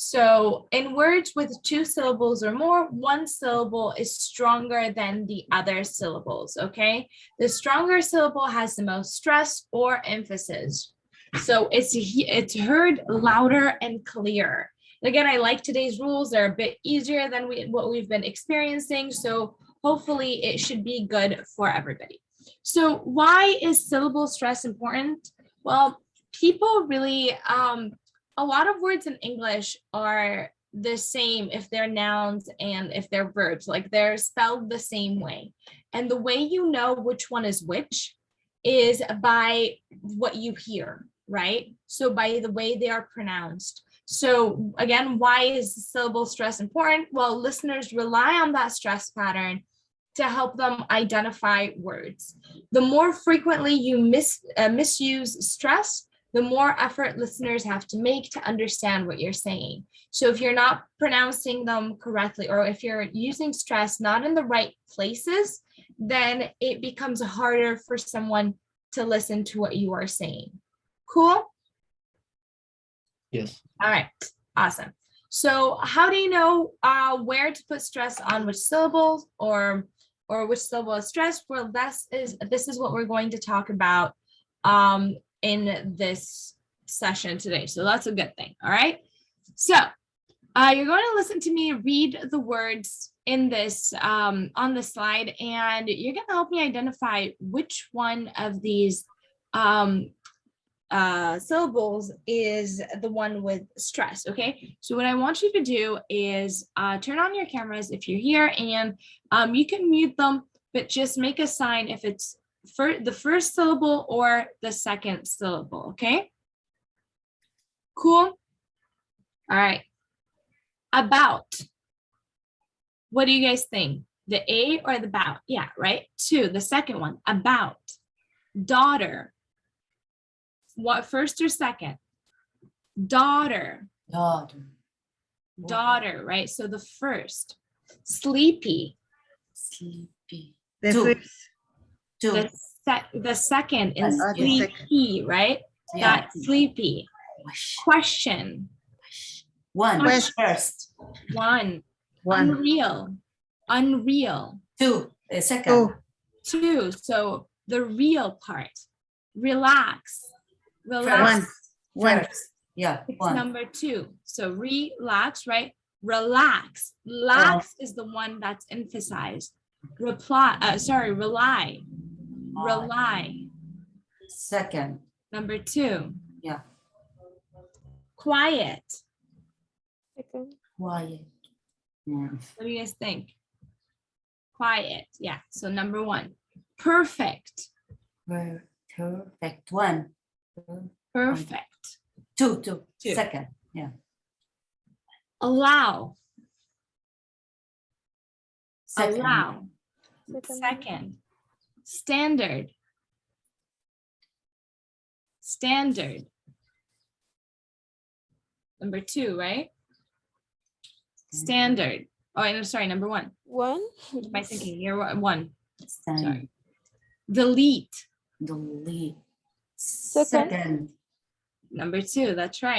So in words with 2 syllables or more, one syllable is stronger than the other syllables, okay? The stronger syllable has the most stress or emphasis. So it's heard louder and clearer. Again, I like today's rules. They're a bit easier than what we've been experiencing. So hopefully it should be good for everybody. So why is syllable stress important? Well, people really, a lot of words in English are the same if they're nouns and if they're verbs, like they're spelled the same way. And the way you know which one is which is by what you hear, right? So by the way they are pronounced. So again, why is syllable stress important? Well, listeners rely on that stress pattern to help them identify words. The more frequently you misuse stress, the more effort listeners have to make to understand what you're saying. So if you're not pronouncing them correctly, or if you're using stress not in the right places, then it becomes harder for someone to listen to what you are saying. Cool? Yes. All right, awesome. So how do you know where to put stress on which syllables or which syllable is stressed? Well, this is what we're going to talk about in this session today. So that's a good thing. All right. So you're going to listen to me read the words in this on the slide, and you're going to help me identify which one of these syllables is the one with stress. Okay, so what I want you to do is turn on your cameras if you're here, and you can mute them, but just make a sign if it's for the first syllable or the second syllable. Okay, cool. All right, about. What do you guys think? The A or the about? Yeah, right. 2, the second one, about. Daughter. What, first or second? Daughter. Daughter, right? So the first. Sleepy. Sleepy. The Two. first. Two. The second is The sleepy, right? Yeah. That's sleepy. Question. One. Question. First. 1. One. Unreal. Unreal. Two. The second. 2. So the real part. Relax. Relax. One. First. Yeah. It's One. number 2. So relax, right? Relax. Lax is the one that's emphasized. Rely. Rely. Second. Number 2. Yeah. Quiet. Quiet. Mm. What do you guys think? Quiet. Yeah. So number 1. Perfect. Perfect. One. Perfect. Two. Two. Second. Yeah. Allow. Second. Allow. Second. Standard. Standard. Number 2, right? Standard. Oh, I'm sorry, number 1. One. What am I thinking? You're 1. Stand. Sorry. Delete. Delete. Second. Second. Number 2, that's right.